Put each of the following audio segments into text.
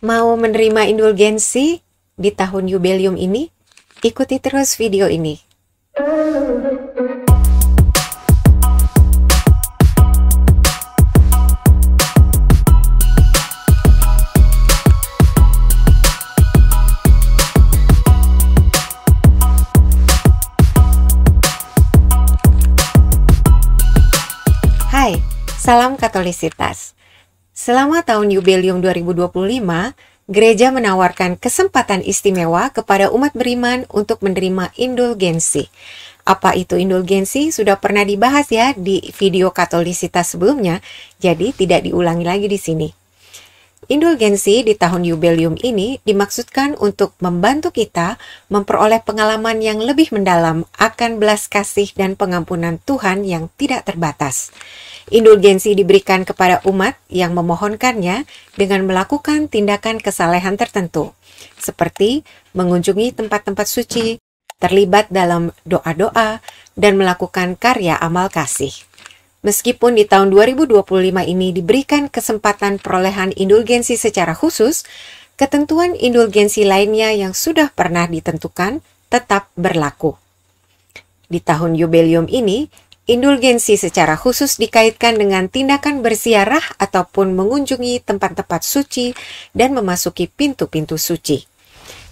Mau menerima indulgensi di tahun jubileum ini? Ikuti terus video ini. Hai, salam Katolisitas. Selama tahun jubileum 2025, gereja menawarkan kesempatan istimewa kepada umat beriman untuk menerima indulgensi. Apa itu indulgensi? Sudah pernah dibahas ya di video Katolisitas sebelumnya, jadi tidak diulangi lagi di sini. Indulgensi di tahun jubileum ini dimaksudkan untuk membantu kita memperoleh pengalaman yang lebih mendalam akan belas kasih dan pengampunan Tuhan yang tidak terbatas. Indulgensi diberikan kepada umat yang memohonkannya dengan melakukan tindakan kesalehan tertentu, seperti mengunjungi tempat-tempat suci, terlibat dalam doa-doa, dan melakukan karya amal kasih. Meskipun di tahun 2025 ini diberikan kesempatan perolehan indulgensi secara khusus, ketentuan indulgensi lainnya yang sudah pernah ditentukan tetap berlaku. Di tahun jubileum ini, indulgensi secara khusus dikaitkan dengan tindakan berziarah ataupun mengunjungi tempat-tempat suci dan memasuki pintu-pintu suci.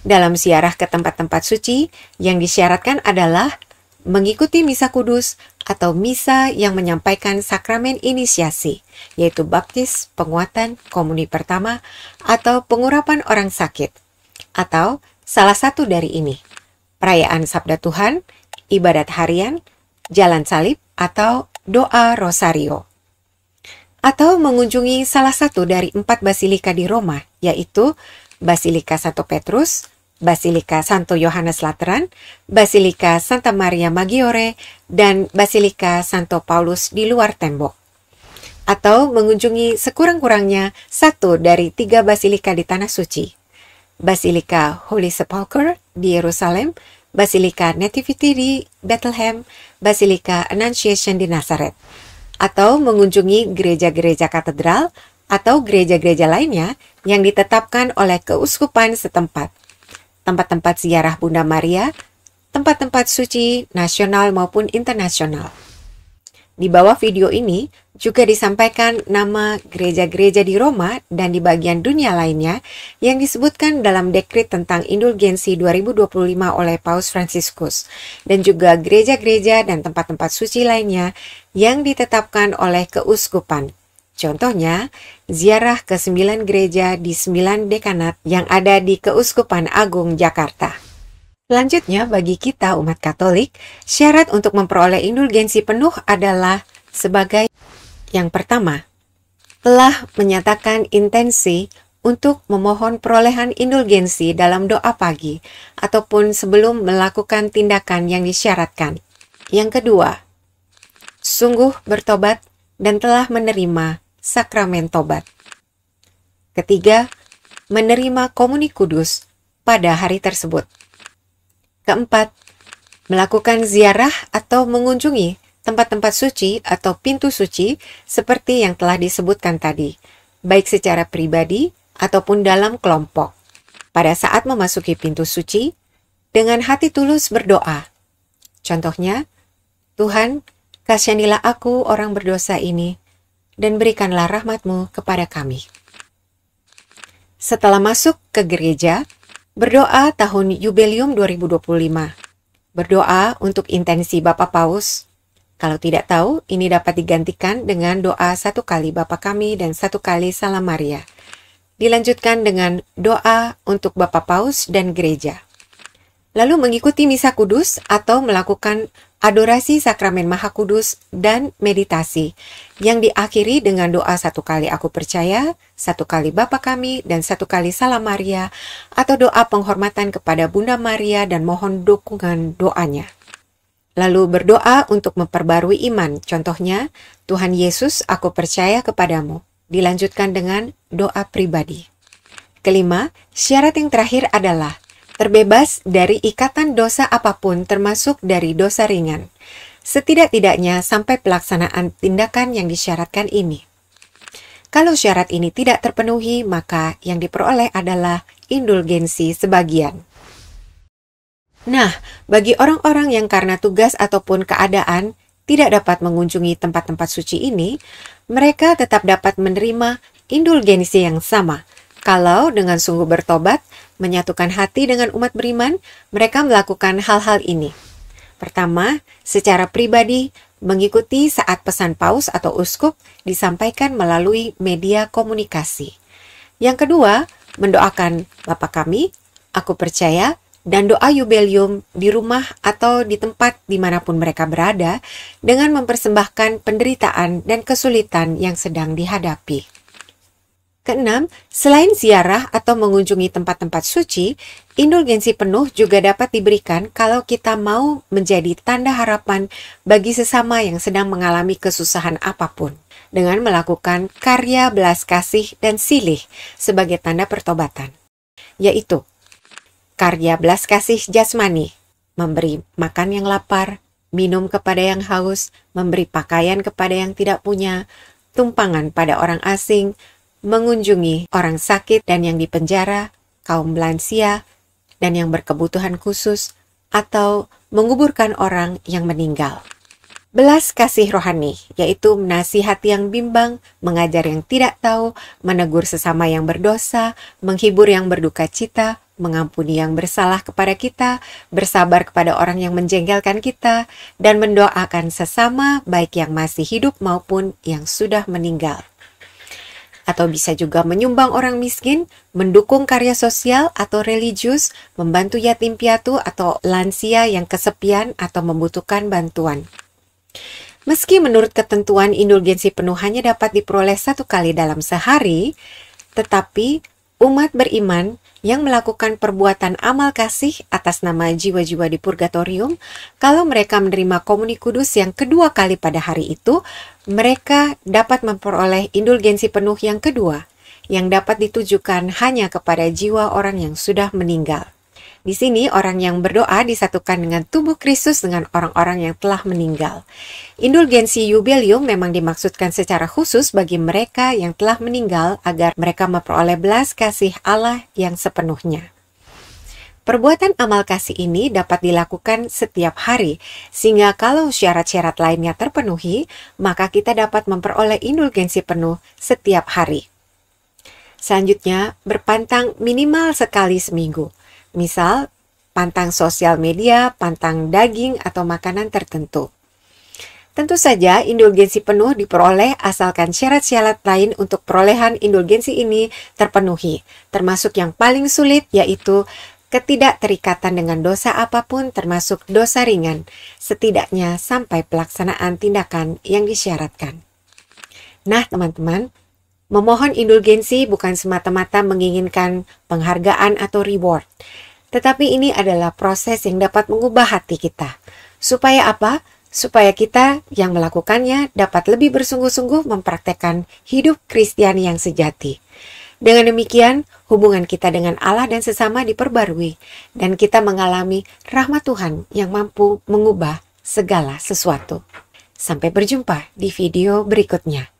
Dalam ziarah ke tempat-tempat suci, yang disyaratkan adalah mengikuti misa kudus atau misa yang menyampaikan sakramen inisiasi, yaitu baptis, penguatan, komuni pertama, atau pengurapan orang sakit, atau salah satu dari ini, perayaan Sabda Tuhan, ibadat harian, jalan salib, atau doa rosario. Atau mengunjungi salah satu dari 4 basilika di Roma, yaitu Basilika Santo Petrus, Basilika Santo Yohanes Lateran, Basilika Santa Maria Maggiore, dan Basilika Santo Paulus di luar tembok. Atau mengunjungi sekurang-kurangnya 1 dari 3 basilika di Tanah Suci, Basilika Holy Sepulchre di Yerusalem, Basilika Nativity di Bethlehem, Basilika Annunciation di Nazaret. Atau mengunjungi gereja-gereja katedral atau gereja-gereja lainnya yang ditetapkan oleh keuskupan setempat, tempat-tempat ziarah Bunda Maria, tempat-tempat suci nasional maupun internasional. Di bawah video ini juga disampaikan nama gereja-gereja di Roma dan di bagian dunia lainnya yang disebutkan dalam dekret tentang indulgensi 2025 oleh Paus Fransiskus, dan juga gereja-gereja dan tempat-tempat suci lainnya yang ditetapkan oleh keuskupan. Contohnya, ziarah ke 9 gereja di 9 dekanat yang ada di Keuskupan Agung Jakarta. Selanjutnya, bagi kita umat Katolik, syarat untuk memperoleh indulgensi penuh adalah sebagai yang pertama, telah menyatakan intensi untuk memohon perolehan indulgensi dalam doa pagi ataupun sebelum melakukan tindakan yang disyaratkan. Yang kedua, sungguh bertobat dan telah menerima sakramen tobat. Ketiga, menerima komuni kudus pada hari tersebut. Keempat, melakukan ziarah atau mengunjungi tempat-tempat suci atau pintu suci seperti yang telah disebutkan tadi, baik secara pribadi ataupun dalam kelompok. Pada saat memasuki pintu suci, dengan hati tulus berdoa. Contohnya, Tuhan, kasihanilah aku orang berdosa ini, dan berikanlah rahmat-Mu kepada kami. Setelah masuk ke gereja, berdoa tahun jubileum 2025. Berdoa untuk intensi Bapa Paus. Kalau tidak tahu, ini dapat digantikan dengan doa 1 kali Bapa Kami dan 1 kali Salam Maria. Dilanjutkan dengan doa untuk Bapa Paus dan gereja. Lalu mengikuti misa kudus atau melakukan adorasi sakramen Maha Kudus dan meditasi yang diakhiri dengan doa 1 kali Aku Percaya, 1 kali Bapa Kami, dan 1 kali Salam Maria, atau doa penghormatan kepada Bunda Maria dan mohon dukungan doanya. Lalu berdoa untuk memperbarui iman, contohnya, Tuhan Yesus, aku percaya kepadamu. Dilanjutkan dengan doa pribadi. Kelima, syarat yang terakhir adalah terbebas dari ikatan dosa apapun termasuk dari dosa ringan, setidak-tidaknya sampai pelaksanaan tindakan yang disyaratkan ini. Kalau syarat ini tidak terpenuhi, maka yang diperoleh adalah indulgensi sebagian. Nah, bagi orang-orang yang karena tugas ataupun keadaan tidak dapat mengunjungi tempat-tempat suci ini, mereka tetap dapat menerima indulgensi yang sama. Kalau dengan sungguh bertobat, menyatukan hati dengan umat beriman, mereka melakukan hal-hal ini. Pertama, secara pribadi, mengikuti saat pesan paus atau uskup disampaikan melalui media komunikasi. Yang kedua, mendoakan Bapa kami, aku percaya, dan doa yubelium di rumah atau di tempat dimanapun mereka berada dengan mempersembahkan penderitaan dan kesulitan yang sedang dihadapi. Keenam, selain ziarah atau mengunjungi tempat-tempat suci, indulgensi penuh juga dapat diberikan kalau kita mau menjadi tanda harapan bagi sesama yang sedang mengalami kesusahan apapun, dengan melakukan karya belas kasih dan silih sebagai tanda pertobatan, yaitu karya belas kasih jasmani, memberi makan yang lapar, minum kepada yang haus, memberi pakaian kepada yang tidak punya, tumpangan pada orang asing, mengunjungi orang sakit dan yang dipenjara, kaum lansia, dan yang berkebutuhan khusus, atau menguburkan orang yang meninggal. Belas kasih rohani, yaitu menasihati yang bimbang, mengajar yang tidak tahu, menegur sesama yang berdosa, menghibur yang berduka cita, mengampuni yang bersalah kepada kita, bersabar kepada orang yang menjengkelkan kita, dan mendoakan sesama baik yang masih hidup maupun yang sudah meninggal. Atau bisa juga menyumbang orang miskin, mendukung karya sosial atau religius, membantu yatim piatu atau lansia yang kesepian atau membutuhkan bantuan. Meski menurut ketentuan indulgensi penuh hanya dapat diperoleh 1 kali dalam sehari, tetapi umat beriman yang melakukan perbuatan amal kasih atas nama jiwa-jiwa di purgatorium, kalau mereka menerima komuni kudus yang kedua kali pada hari itu, mereka dapat memperoleh indulgensi penuh yang kedua, yang dapat ditujukan hanya kepada jiwa orang yang sudah meninggal. Di sini orang yang berdoa disatukan dengan tubuh Kristus dengan orang-orang yang telah meninggal. Indulgensi yubelium memang dimaksudkan secara khusus bagi mereka yang telah meninggal agar mereka memperoleh belas kasih Allah yang sepenuhnya. Perbuatan amal kasih ini dapat dilakukan setiap hari, sehingga kalau syarat-syarat lainnya terpenuhi, maka kita dapat memperoleh indulgensi penuh setiap hari. Selanjutnya, berpantang minimal sekali seminggu. Misal, pantang sosial media, pantang daging, atau makanan tertentu. Tentu saja, indulgensi penuh diperoleh asalkan syarat-syarat lain untuk perolehan indulgensi ini terpenuhi, termasuk yang paling sulit yaitu ketidakterikatan dengan dosa apapun termasuk dosa ringan, setidaknya sampai pelaksanaan tindakan yang disyaratkan. Nah, teman-teman, memohon indulgensi bukan semata-mata menginginkan penghargaan atau reward, tetapi ini adalah proses yang dapat mengubah hati kita. Supaya apa? Supaya kita yang melakukannya dapat lebih bersungguh-sungguh mempraktekkan hidup Kristiani yang sejati. Dengan demikian, hubungan kita dengan Allah dan sesama diperbarui, dan kita mengalami rahmat Tuhan yang mampu mengubah segala sesuatu. Sampai berjumpa di video berikutnya.